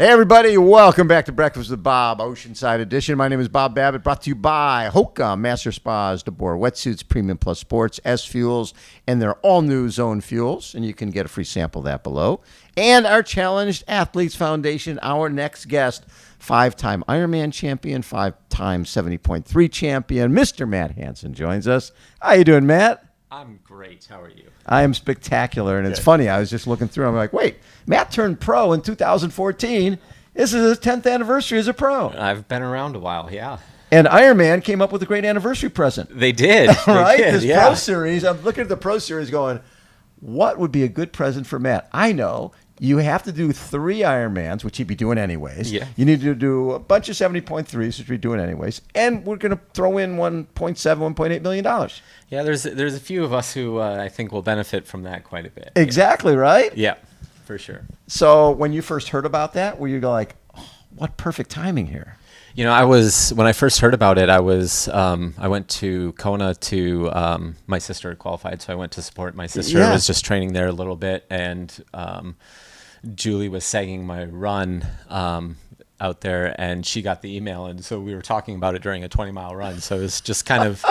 Hey everybody, welcome back to Breakfast with Bob, Oceanside edition. My name is Bob Babbitt, brought to you by HOKA, Master Spas, deboer, wetsuits, Premium Plus Sports, SFuels, and their all-new Zone Fuels, and you can get a free sample of that below. And our Challenged Athletes Foundation, our next guest, 5-time Ironman champion, 5-time 70.3 champion, Mr. Matt Hanson joins us. How you doing, Matt? I'm great. How are you? I am spectacular, and it's funny. I was just looking through. I'm like, wait, Matt turned pro in 2014. This is his 10th anniversary as a pro. I've been around a while, yeah. And Ironman came up with a great anniversary present. They did. Right? They did, This yeah. Pro Series, I'm looking at the Pro Series going, what would be a good present for Matt? I know. You have to do 3 Ironmans, which he'd be doing anyways. Yeah. You need to do a bunch of 70.3s, which we're doing anyways. And we're going to throw in $1.7, $1.8 million. Yeah, there's a few of us who I think will benefit from that quite a bit. Exactly, right? Yeah, for sure. So when you first heard about that, were you like, oh, what perfect timing here? You know, when I first heard about it, I went to Kona to, my sister had qualified, so I went to support my sister. Yeah. I was just training there a little bit, and Julie was sagging my run out there, and she got the email, and so we were talking about it during a 20-mile run. So it was just kind of,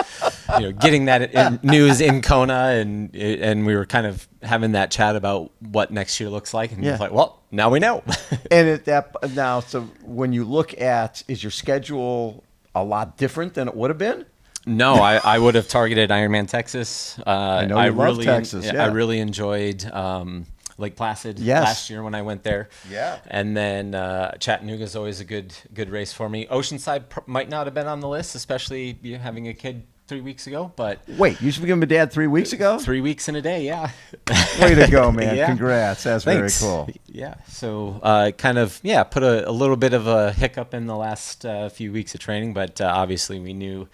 getting that news in Kona, and we were kind of having that chat about what next year looks like, and it was like, well, now we know. And so when you look at, is your schedule a lot different than it would have been? No, I would have targeted Ironman Texas. I know you love Texas. Yeah. I really enjoyed Lake Placid last year when I went there. Yeah. And then Chattanooga is always a good race for me. Oceanside might not have been on the list, especially having a kid 3 weeks ago. But wait, you should become a dad 3 weeks ago? 3 weeks in a day, yeah. Way to go, man. Yeah. Congrats. That's Thanks. very cool. Yeah. So put a little bit of a hiccup in the last few weeks of training, but obviously we knew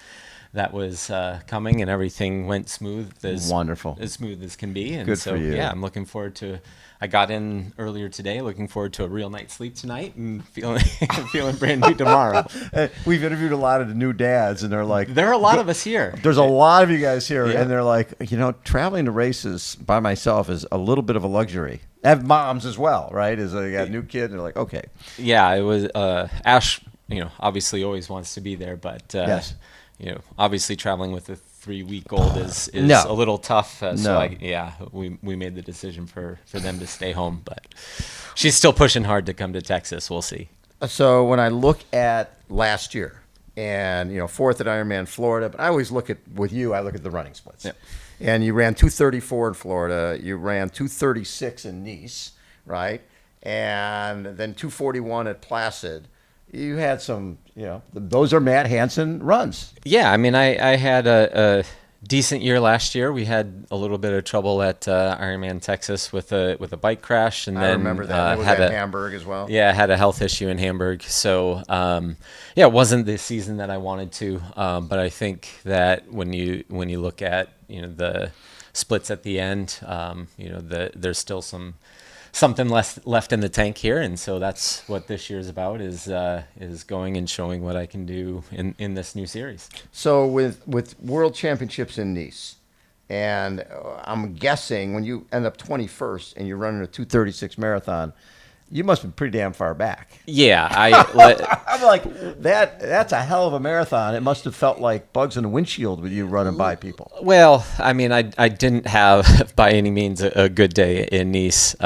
that was coming, and everything went smooth as smooth as can be. And Good so, for you. yeah, I'm looking forward to. I got in earlier today, looking forward to a real night's sleep tonight, and feeling brand new tomorrow. We've interviewed a lot of the new dads, and they're like, There are a lot of us here. there's a lot of you guys here, Yeah. and they're like, traveling to races by myself is a little bit of a luxury. I have moms as well, right? As I got a new kid, and they're like, okay. Yeah, it was Ash. Obviously always wants to be there, but Yes. Obviously traveling with a 3-week-old is No. a little tough. No. We made the decision for them to stay home, but she's still pushing hard to come to Texas. We'll see. So when I look at last year, and 4th at Ironman Florida, but I always look at the running splits. Yeah. And you ran 2:34 in Florida, you ran 2:36 in Nice, right? And then 2:41 at Placid. You had some, those are Matt Hanson runs. Yeah, I mean, I had a decent year last year. We had a little bit of trouble at Ironman Texas with a bike crash, and I then remember that. It was at Hamburg as well. Yeah, I had a health issue in Hamburg, so it wasn't the season that I wanted to. But I think that when you look at the splits at the end, there's still something left in the tank here, and so that's what this year is about, is going and showing what I can do in this new series. So with World Championships in Nice, and I'm guessing when you end up 21st and you're running a 2:36 marathon, you must have been pretty damn far back. Yeah, I'm like, that's a hell of a marathon. It must have felt like bugs in a windshield with you running by people. Well, I mean, I didn't have by any means a good day in Nice.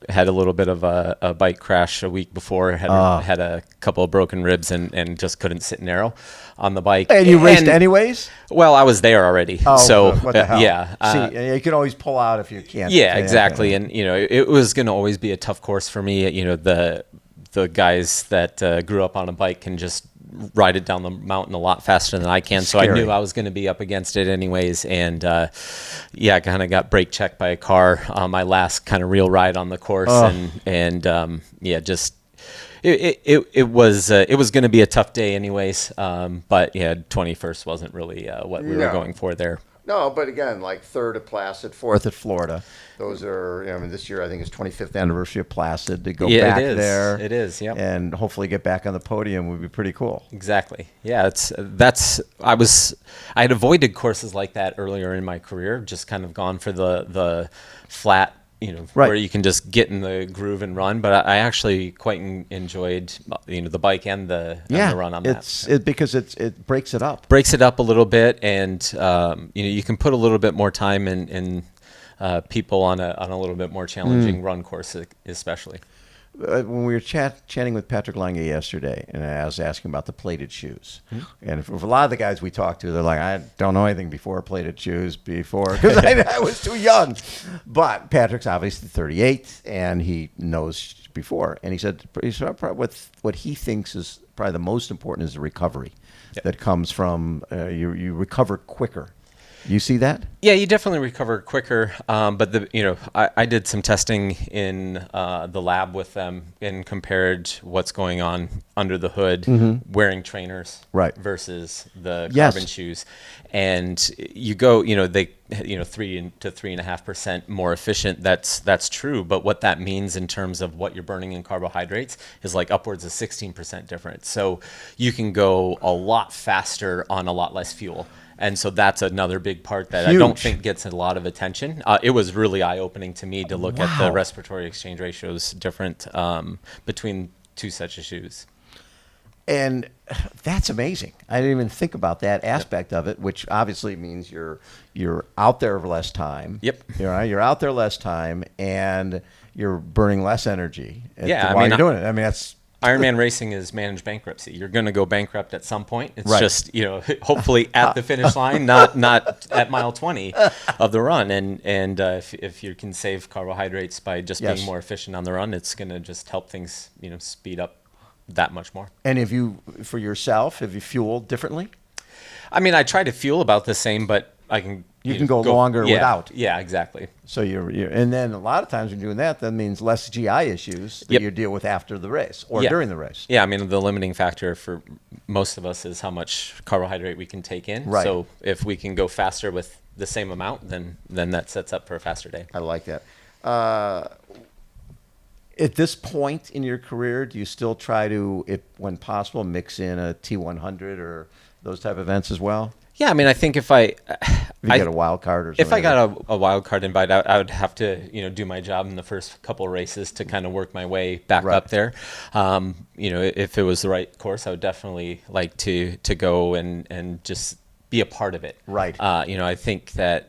Had a little bit of a bike crash a week before. Had a couple of broken ribs and just couldn't sit narrow on the bike. And you raced anyways? Well, I was there already. Oh, so what the hell? Yeah. See, you can always pull out if you can't. Yeah, exactly. And it was going to always be a tough course for me. The guys that grew up on a bike can just ride it down the mountain a lot faster than I can. So I knew I was going to be up against it anyways. And I kind of got brake checked by a car on my last kind of real ride on the course. It was going to be a tough day anyways. But 21st wasn't really what we were going for there. No, but again, like 3rd at Placid, 4th at Florida. Those are, this year I think is 25th anniversary of Placid. To go back there. It is, yeah. And hopefully get back on the podium would be pretty cool. Exactly. Yeah, I had avoided courses like that earlier in my career, just kind of gone for the flat where you can just get in the groove and run. But I actually quite enjoyed, the bike and the run on that. Because it breaks it up. Breaks it up a little bit, and you can put a little bit more time in people on a little bit more challenging run course, especially. When we were chatting with Patrick Lange yesterday, and I was asking about the plated shoes, and for a lot of the guys we talked to, they're like, I don't know anything before plated shoes because I was too young. But Patrick's obviously 38, and he knows before. And he said what he thinks is probably the most important is the recovery that comes from you recover quicker. You see that? Yeah, you definitely recover quicker. But I did some testing in the lab with them and compared what's going on under the hood, wearing trainers versus the carbon shoes, and you go, they 3 to 3.5% more efficient. That's true. But what that means in terms of what you're burning in carbohydrates is like upwards of 16% difference. So you can go a lot faster on a lot less fuel. And so that's another big part that I don't think gets a lot of attention. It was really eye-opening to me to look at the respiratory exchange ratios different between two sets of shoes. And that's amazing. I didn't even think about that aspect of it, which obviously means you're out there for less time. Yep. You're out there less time, and you're burning less energy while you're doing it. I mean, that's... Ironman racing is managed bankruptcy. You're going to go bankrupt at some point. It's just, hopefully at the finish line, not at mile 20 of the run. And if you can save carbohydrates by just being more efficient on the run, it's going to just help things, speed up that much more. And have you fueled differently? I mean, I try to fuel about the same, but I can... You can go longer without. Yeah, exactly. So and then a lot of times when you're doing that means less GI issues that you deal with after the race or during the race. Yeah, I mean, the limiting factor for most of us is how much carbohydrate we can take in. Right. So if we can go faster with the same amount, then that sets up for a faster day. I like that. At this point in your career, do you still try to, when possible, mix in a T100 or those type of events as well? Yeah, I mean, I think if you get a wild card or something. If I got a wild card invite, I would have to, do my job in the first couple of races to kind of work my way back up there. If it was the right course, I would definitely like to go and just be a part of it. Right. I think that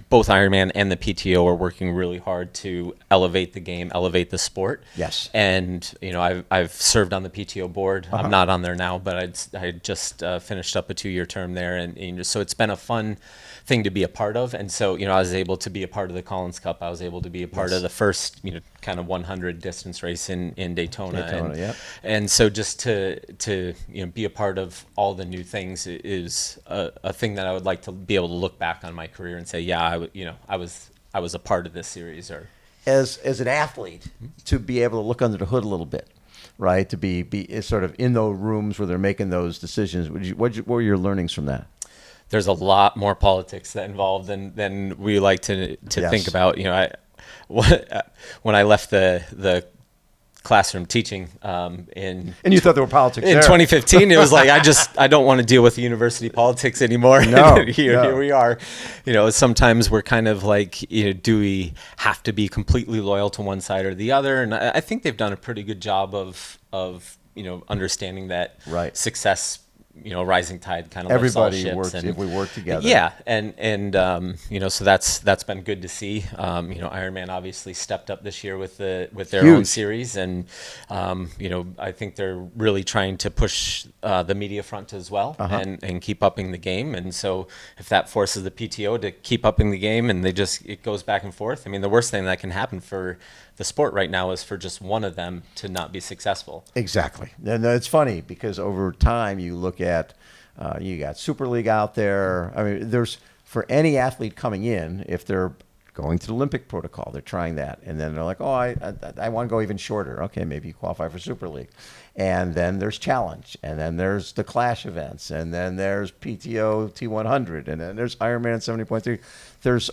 both Ironman and the PTO are working really hard to elevate the game, elevate the sport. Yes. And, I've served on the PTO board. I'm not on there now, but I just finished up a 2-year term there. And so it's been a fun thing to be a part of. And so, I was able to be a part of the Collins Cup. I was able to be a part of the first, kind of 100 distance race in Daytona. And so just to be a part of all the new things is a thing that I would like to be able to look back on my career and say, I was a part of this series. Or as an athlete, to be able to look under the hood a little bit, right? To be sort of in those rooms where they're making those decisions. What were your learnings from that? There's a lot more politics that involved than we like to think about. When I left the classroom teaching and you thought there were politics in there. 2015, it was like I don't want to deal with university politics anymore. No, here we are. Sometimes we're kind of like, do we have to be completely loyal to one side or the other? And I think they've done a pretty good job of understanding that success, rising tide kind of everybody works if we work together. Yeah, and so that's been good to see. Ironman obviously stepped up this year with their own series, and I think they're really trying to push the media front as well and keep upping the game. And so if that forces the PTO to keep upping the game, and it goes back and forth. I mean, the worst thing that can happen for the sport right now is for just one of them to not be successful. Exactly. And it's funny because over time you look at, you got Super League out there. I mean, there's, for any athlete coming in, if they're going to the Olympic protocol, they're trying that. And then they're like, I want to go even shorter. Okay, maybe you qualify for Super League. And then there's Challenge. And then there's the Clash events. And then there's PTO T100. And then there's Ironman 70.3. There's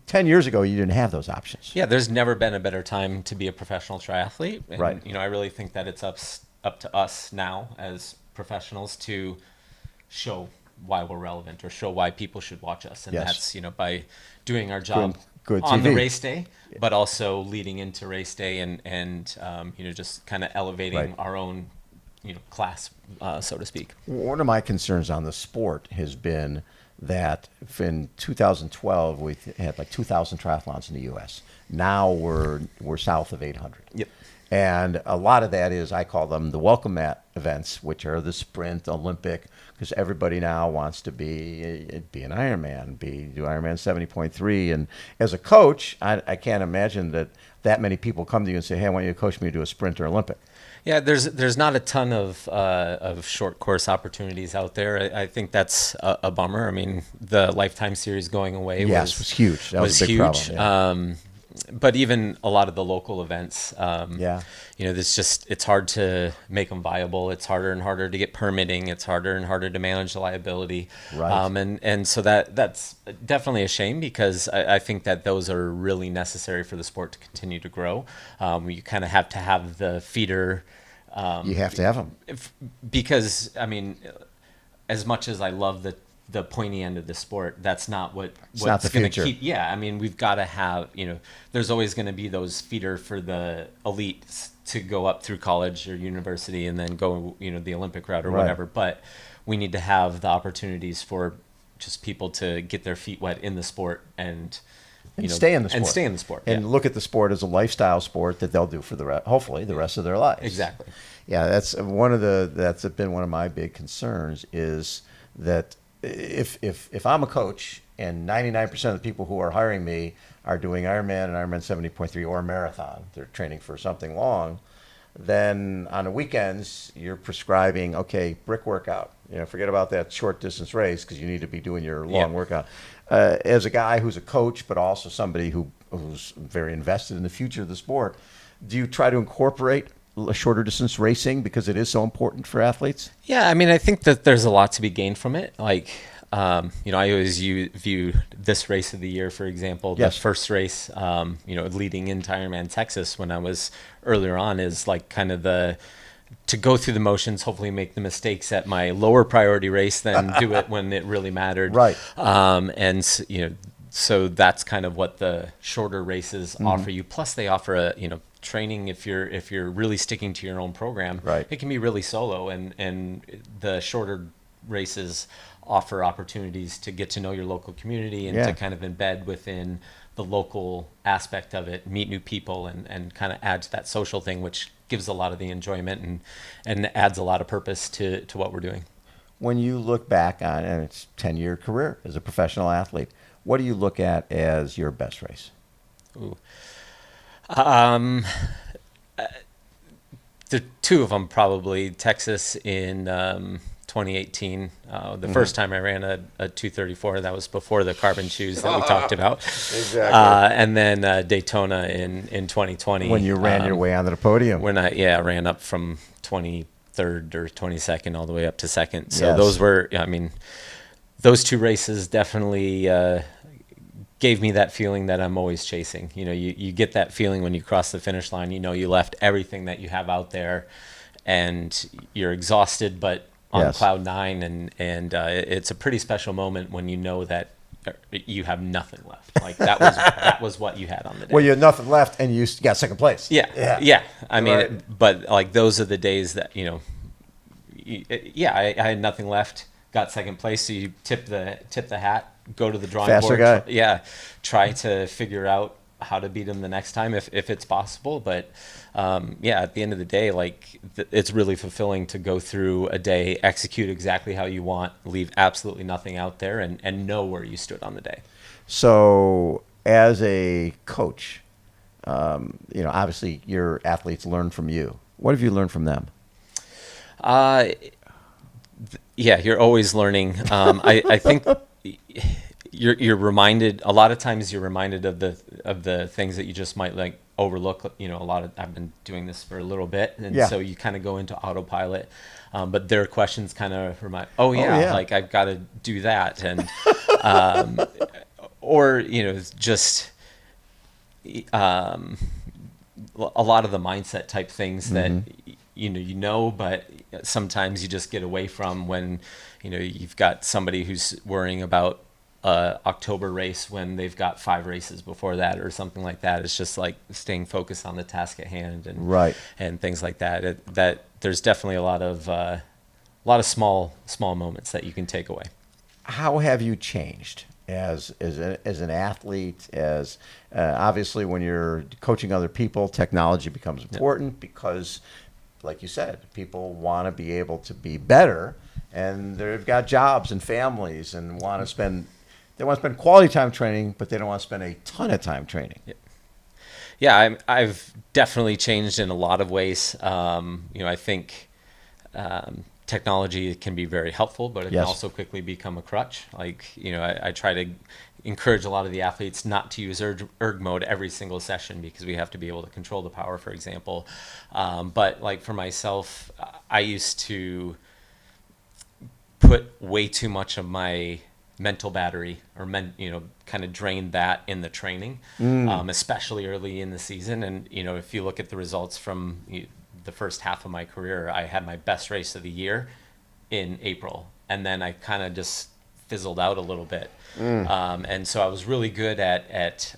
10 years ago, you didn't have those options. Yeah, there's never been a better time to be a professional triathlete. And, right. I really think that it's up to us now as professionals to show why we're relevant or show why people should watch us. And that's, by doing our job Good on the TV. race day, but also leading into race day and just kind of elevating Right. our own, class, so to speak. One of my concerns on the sport has been that in 2012 we had like 2,000 triathlons in the U.S. Now we're south of 800. Yep. And a lot of that is, I call them the welcome mat events, which are the sprint, Olympic, because everybody now wants to be an Ironman, do Ironman 70.3. And as a coach, I can't imagine that many people come to you and say, hey, I want you to coach me to do a sprint or Olympic. Yeah, there's not a ton of short course opportunities out there. I think that's a bummer. I mean, the Lifetime Series going away was huge. That was a big huge. problem. Yeah. But even a lot of the local events, it's hard to make them viable. It's harder and harder to get permitting. It's harder and harder to manage the liability. Right. And so that's definitely a shame, because I think that those are really necessary for the sport to continue to grow. You kind of have to have the feeder. You have to have them. Because, I mean, as much as I love the pointy end of the sport, that's not what's not the going to future. keep. Yeah, I mean, we've got to have, there's always going to be those feeder for the elites to go up through college or university and then go, the Olympic route or Right. whatever. But we need to have the opportunities for just people to get their feet wet in the sport and stay in the sport. And stay in the sport. And look at the sport as a lifestyle sport that they'll do for hopefully the rest of their lives. Exactly. Yeah, that's been one of my big concerns, is that if I'm a coach and 99% of the people who are hiring me are doing Ironman and Ironman 70.3 or a marathon, they're training for something long, then on the weekends you're prescribing, okay, brick workout. Forget about that short distance race, because you need to be doing your long workout. As a guy who's a coach, but also somebody who's very invested in the future of the sport, do you try to incorporate a shorter distance racing because it is so important for athletes? Yeah, I mean, I think that there's a lot to be gained from it. Like, I always view this race of the year, for example, the Yes. first race, leading into Ironman Texas when I was earlier on, is like kind of to go through the motions, hopefully make the mistakes at my lower priority race, then do it when it really mattered. Right. So that's kind of what the shorter races offer you. Plus they offer training, if you're really sticking to your own program. Right. It can be really solo, and the shorter races offer opportunities to get to know your local community and to kind of embed within the local aspect of it, meet new people, and kind of add to that social thing, which gives a lot of the enjoyment and adds a lot of purpose to what we're doing. When you look back on, and it's a 10-year career as a professional athlete, what do you look at as your best race? Ooh. The two of them probably. Texas in 2018, the first time I ran a 2:34. That was before the carbon shoes that we talked about. Exactly. And then Daytona in 2020. When you ran your way onto the podium. When I ran up from 23rd or 22nd all the way up to second. So Yes. those were, those two races definitely gave me that feeling that I'm always chasing. You get that feeling when you cross the finish line. You left everything that you have out there, and you're exhausted, but on cloud nine, and it's a pretty special moment when you know that you have nothing left. Like that was what you had on the day. Well, you had nothing left, and you got second place. Yeah. I mean, Right. but like those are the days that I had nothing left, got second place. So you tip the hat, go to the drawing Faster board. guy. Try to figure out how to beat him the next time if it's possible. But at the end of the day, like it's really fulfilling to go through a day, execute exactly how you want, leave absolutely nothing out there, and know where you stood on the day. So as a coach, obviously your athletes learn from you. What have you learned from them? You're always learning. I think you're reminded a lot of times. You're reminded of the things that you just might like overlook. I've been doing this for a little bit, and so you kind of go into autopilot. But their questions kind of remind, like I've got to do that, and or just a lot of the mindset type things that but sometimes you just get away from when you've got somebody who's worrying about a October race when they've got 5 races before that or something like that. It's just like staying focused on the task at hand and things like that. That there's definitely a lot of small moments that you can take away. How have you changed as an athlete? As obviously, when you're coaching other people, technology becomes important because, like you said, people want to be able to be better, and they've got jobs and families and want to spend. They want to spend quality time training, but they don't want to spend a ton of time training. Yeah, I've definitely changed in a lot of ways. I think technology can be very helpful, but it can also quickly become a crutch. I try to encourage a lot of the athletes not to use erg mode every single session because we have to be able to control the power, for example. But like for myself, I used to put way too much of my mental battery or kind of drain that in the training, especially early in the season. And, if you look at the results from the first half of my career, I had my best race of the year in April. And then I kind of just fizzled out a little bit. And so I was really good at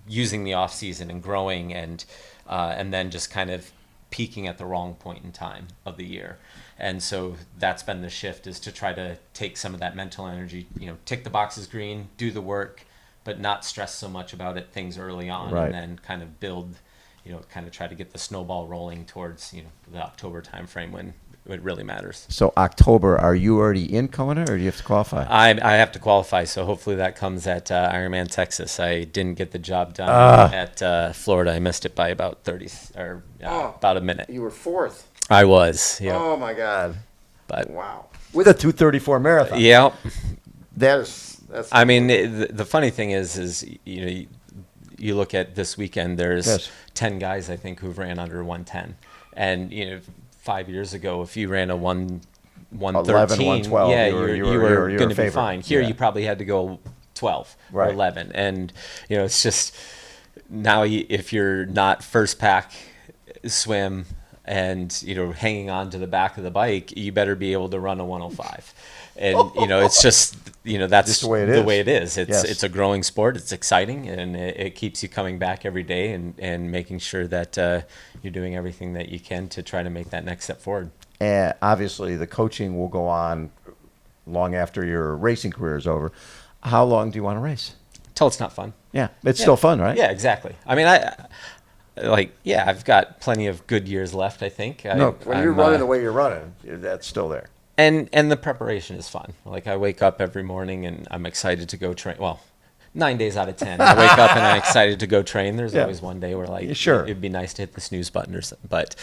using the off season and growing and then just kind of peaking at the wrong point in time of the year. And so that's been the shift, is to try to take some of that mental energy, tick the boxes green, do the work, but not stress so much about things early on, and then kind of build, kind of try to get the snowball rolling towards, the October timeframe when it really matters. So October, are you already in Kona, or do you have to qualify? I have to qualify, so hopefully that comes at Ironman Texas. I didn't get the job done at Florida. I missed it by about 30 or about a minute. You were 4th. I was. Yeah. Oh my God! But wow, with a 2:34 marathon. Yeah. That's. I mean, the funny thing is you look at this weekend. There's 10 guys I think who've ran under 110, and 5 years ago, if you ran a 113, 112, yeah, you were going to be fine. Here, yeah. you probably had to go 12 or 11, and it's just now if you're not first pack swim and hanging on to the back of the bike, you better be able to run a 105. And it's just that's just the way it is. It's a growing sport. It's exciting, and it keeps you coming back every day and making sure that you're doing everything that you can to try to make that next step forward. And obviously, the coaching will go on long after your racing career is over. How long do you want to race? Till it's not fun. Yeah, it's still fun, right? Yeah, exactly. I mean, I've got plenty of good years left, I think. When you're running the way you're running, that's still there. And the preparation is fun. Like, I wake up every morning and I'm excited to go train. Well, 9 days out of 10, I wake up and I'm excited to go train. There's always one day where it'd be nice to hit the snooze button or something. But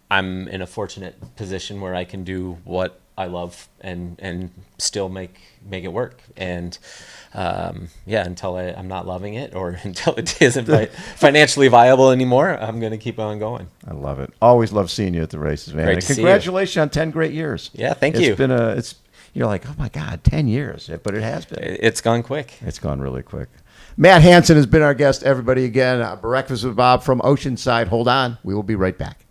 I'm in a fortunate position where I can do what I love and still make it work. And until I'm not loving it, or until it isn't financially viable anymore, I'm going to keep on going. I love it. Always love seeing you at the races, man. Great And to congratulations on 10 great years. Yeah, thank you. It's been you're like, oh my God, 10 years, but it has been. It's gone quick. It's gone really quick. Matt Hanson has been our guest. Everybody, again, Breakfast with Bob from Oceanside. Hold on, we will be right back.